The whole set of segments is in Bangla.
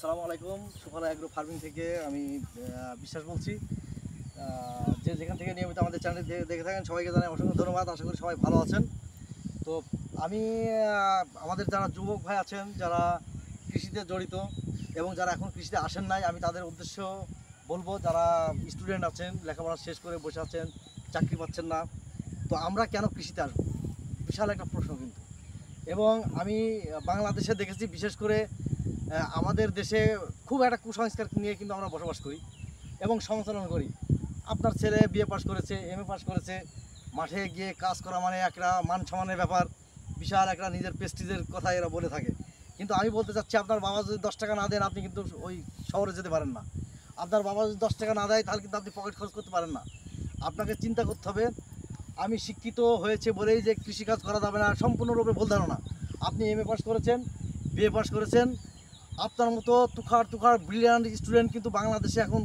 আসসালামু আলাইকুম। সুফলা এগ্রো ফার্মিং থেকে আমি বিশ্বাস বলছি। যে যেখান থেকে নিয়মিত আমাদের চ্যানেল দেখে থাকেন সবাইকে জানাই অসংখ্য ধন্যবাদ। আশা করি সবাই ভালো আছেন। তো আমি আমাদের যারা যুবক ভাই আছেন, যারা কৃষিতে জড়িত এবং যারা এখন কৃষিতে আসেন নাই, আমি তাদের উদ্দেশ্য বলবো, যারা স্টুডেন্ট আছেন, লেখাপড়া শেষ করে বসে আছেন, চাকরি পাচ্ছেন না, তো আমরা কেন কৃষিতে আসবো? বিশাল একটা প্রশ্ন কিন্তু। এবং আমি বাংলাদেশে দেখেছি, বিশেষ করে আমাদের দেশে খুব একটা কুসংস্কার নিয়ে কিন্তু আমরা বসবাস করি এবং সমালোচনা করি। আপনার ছেলে বিএ পাস করেছে, এমএ পাস করেছে, মাঠে গিয়ে কাজ করা মানে একটা মান সম্মানের ব্যাপার, বিশাল একটা নিজের প্রেস্টিজের কথা এরা বলে থাকে। কিন্তু আমি বলতে চাচ্ছি, আপনার বাবা যদি 10 টাকা না দেন, আপনি কিন্তু ওই শহরে যেতে পারেন না। আপনার বাবা যদি 10 টাকা না দেয়, তাহলে কিন্তু আপনি পকেট খরচ করতে পারেন না। আপনাকে চিন্তা করতে হবে। আমি শিক্ষিত হয়েছে বলেই যে কৃষিকাজ করা যাবে না, সম্পূর্ণরূপে ভুল ধারণা। আপনি এমএ পাস করেছেন, বিএ পাস করেছেন, আপনার মতো তুখার ব্রিলিয়ান্ট স্টুডেন্ট কিন্তু বাংলাদেশে এখন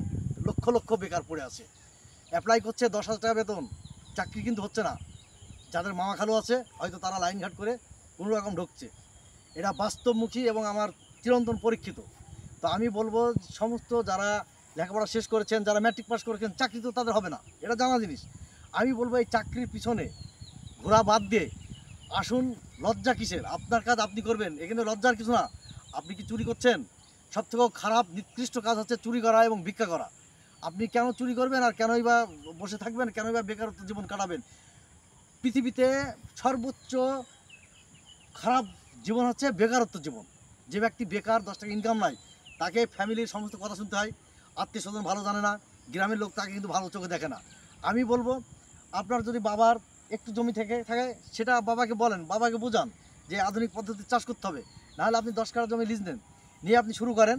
লক্ষ লক্ষ বেকার পড়ে আছে। অ্যাপ্লাই করছে 10,000 টাকা বেতন, চাকরি কিন্তু হচ্ছে না। যাদের মামা খালু আছে হয়তো তারা লাইন ঘাট করে কোনো রকম ঢুকছে। এটা বাস্তবমুখী এবং আমার চিরন্তন পরীক্ষিত। তো আমি বলবো, সমস্ত যারা লেখাপড়া শেষ করেছেন, যারা ম্যাট্রিক পাস করেছেন, চাকরি তো তাদের হবে না, এটা জানা জিনিস। আমি বলবো, এই চাকরির পিছনে ঘোরা বাদ দিয়ে আসুন। লজ্জা কিসের? আপনার কাজ আপনি করবেন, এখানে লজ্জার কিছু না। আপনি কি চুরি করছেন? সবথেকে খারাপ নিকৃষ্ট কাজ হচ্ছে চুরি করা এবং ভিক্ষা করা। আপনি কেন চুরি করবেন আর কেনই বা বসে থাকবেন, কেনই বা বেকারত্ব জীবন কাটাবেন? পৃথিবীতে সর্বোচ্চ খারাপ জীবন হচ্ছে বেকারত্ব জীবন। যে ব্যক্তি বেকার, 10 টাকা ইনকাম নাই, তাকে ফ্যামিলির সমস্ত কথা শুনতে হয়, আত্মীয় স্বজন ভালো জানে না, গ্রামের লোক তাকে কিন্তু ভালো চোখে দেখে না। আমি বলবো, আপনার যদি বাবার একটু জমি থেকে থাকে, সেটা বাবাকে বলেন, বাবাকে বোঝান যে আধুনিক পদ্ধতিতে চাষ করতে হবে। নাহলে আপনি 10 কাঠা জমি লিজ নেন, নিয়ে আপনি শুরু করেন।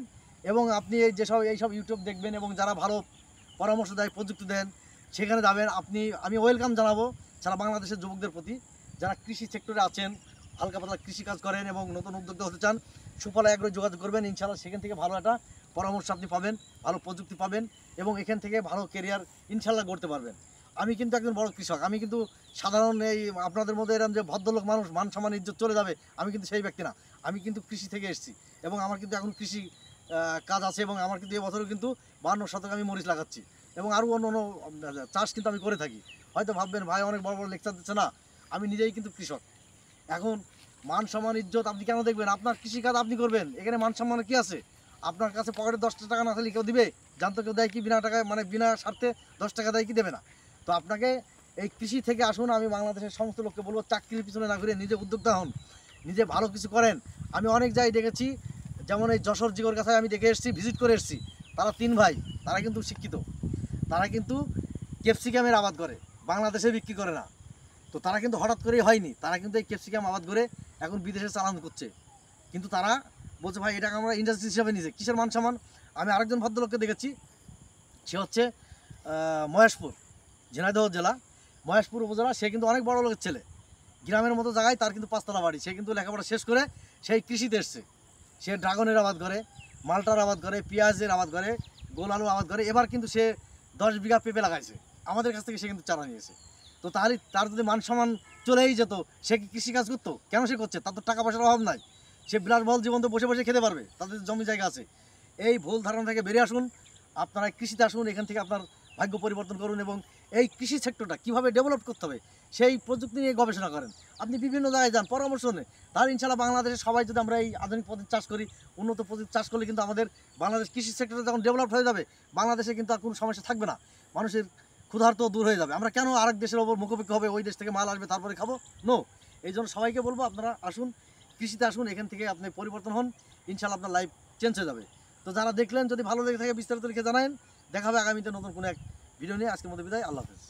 এবং আপনি এইসব ইউটিউব দেখবেন এবং যারা ভালো পরামর্শ দেয়, প্রযুক্তি দেন, সেখানে যাবেন। আমি ওয়েলকাম জানাবো সারা বাংলাদেশের যুবকদের প্রতি, যারা কৃষি সেক্টরে আছেন, হালকা পাতলা কৃষিকাজ করেন এবং নতুন উদ্যোক্তা হতে চান। সুফলা এগ্রো যোগাযোগ করবেন, ইনশাআল্লাহ সেখান থেকে ভালো একটা পরামর্শ আপনি পাবেন, ভালো প্রযুক্তি পাবেন এবং এখান থেকে ভালো কেরিয়ার ইনশাআল্লাহ গড়তে পারবেন। আমি কিন্তু একজন বড় কৃষক, আমি কিন্তু সাধারণ এই আপনাদের মধ্যে এরকম যে ভদ্রলোক মানুষ, মান সম্মান ইজ্জত চলে যাবে, আমি কিন্তু সেই ব্যক্তি না। আমি কিন্তু কৃষি থেকে এসেছি এবং আমার কিন্তু এখন কৃষি কাজ আছে এবং আমার কিন্তু এবছরও কিন্তু 52 শতক আমি মরিচ লাগাচ্ছি এবং আরও অন্য অন্য চাষ কিন্তু আমি করে থাকি। হয়তো ভাববেন, ভাই অনেক বড় বড় লেকচার দিচ্ছে না, আমি নিজেই কিন্তু কৃষক। এখন মান সম্মান ইজ্জত আপনি কেন দেখবেন? আপনার কৃষিকাজ আপনি করবেন, এখানে মান সম্মানের কী আছে? আপনার কাছে পকেটে 10 টাকা না থাকলে কেউ দিবে? জানতো কেউ দেয় কি বিনা টাকায়, মানে বিনা স্বার্থে 10 টাকা দেয় কি? দেবে না। তো আপনাকে এই কৃষি থেকে আসুন। আমি বাংলাদেশের সমস্ত লোককে বলবো, চাকরির পিছনে না ঘুরে নিজে উদ্যোক্তা হন, নিজে ভালো কিছু করেন। আমি অনেক জায়গায় দেখেছি, যেমন এই যশোর জিগর কাছায় আমি দেখে এসেছি, ভিজিট করে এসেছি। তারা 3 ভাই, তারা কিন্তু শিক্ষিত, তারা কিন্তু ক্যাপসিকামের আবাদ করে, বাংলাদেশে বিক্রি করে না। তো তারা কিন্তু হঠাৎ করেই হয়নি, তারা কিন্তু এই ক্যাপসিকাম আবাদ করে এখন বিদেশে চালান করছে। কিন্তু তারা বলছে, ভাই এটাকে আমরা ইন্ডাস্ট্রি হিসাবে নিয়েছি। কিসের মান সম্মান? আমি আরেকজন ভদ্রলোককে দেখেছি, সে হচ্ছে মহেশপুর, ঝিনাইদহ জেলা, মহেশপুর উপজেলা। সে কিন্তু অনেক বড় লোকের ছেলে, গ্রামের মতো জায়গায় তার কিন্তু 5 তলা বাড়ি। সে কিন্তু লেখাপড়া শেষ করে সেই কৃষিতে এসছে। সে ড্রাগনের আবাদ করে, মালটার আবাদ করে, পেঁয়াজের আবাদ করে, গোল আলু আবাদ করে। এবার কিন্তু সে 10 বিঘা পেঁপে লাগাইছে, আমাদের কাছ থেকে সে কিন্তু চারা নিয়েছে। তো তার যদি মান সম্মান চলেই যেত, সে কি কৃষিকাজ করতো? কেন সে করছে? তার তো টাকা পয়সার অভাব নাই, সে বিলাসবহুল জীবন তো বসে বসে খেতে পারবে, তাদের জমি জায়গা আছে। এই ভুল ধারণা থেকে বেরিয়ে আসুন, আপনারা কৃষিতে আসুন, এখান থেকে আপনার ভাগ্য পরিবর্তন করুন এবং এই কৃষি সেক্টরটা কীভাবে ডেভেলপ করতে হবে সেই প্রযুক্তি নিয়ে গবেষণা করেন। আপনি বিভিন্ন জায়গায় যান, পরামর্শ নেন। তাহলে ইনশাআল্লাহ বাংলাদেশে সবাই যদি আমরা এই আধুনিক পদ্ধতি চাষ করি, উন্নত পদ্ধতি চাষ করলে কিন্তু আমাদের বাংলাদেশ কৃষি সেক্টরে যখন ডেভেলপ হয়ে যাবে, বাংলাদেশে কিন্তু আর কোনো সমস্যা থাকবে না। মানুষের ক্ষুধার্ত দূর হয়ে যাবে। আমরা কেন আরেক দেশের ওপর মুখোমুখি হবে, ওই দেশ থেকে মাল আসবে তারপরে খাবো? নো। এই জন্য সবাইকে বলবো, আপনারা আসুন, কৃষিতে আসুন, এখান থেকে আপনি পরিবর্তন হন, ইনশাআল্লাহ আপনার লাইফ চেঞ্জ হয়ে যাবে। তো যারা দেখলেন, যদি ভালো লেগে থাকে বিস্তারিত লিখে জানান। দেখা হবে আগামীতে নতুন কোনো এক ভিডিও নিয়ে। আজকের মতো বিদায়, আল্লাহ হাফেজ।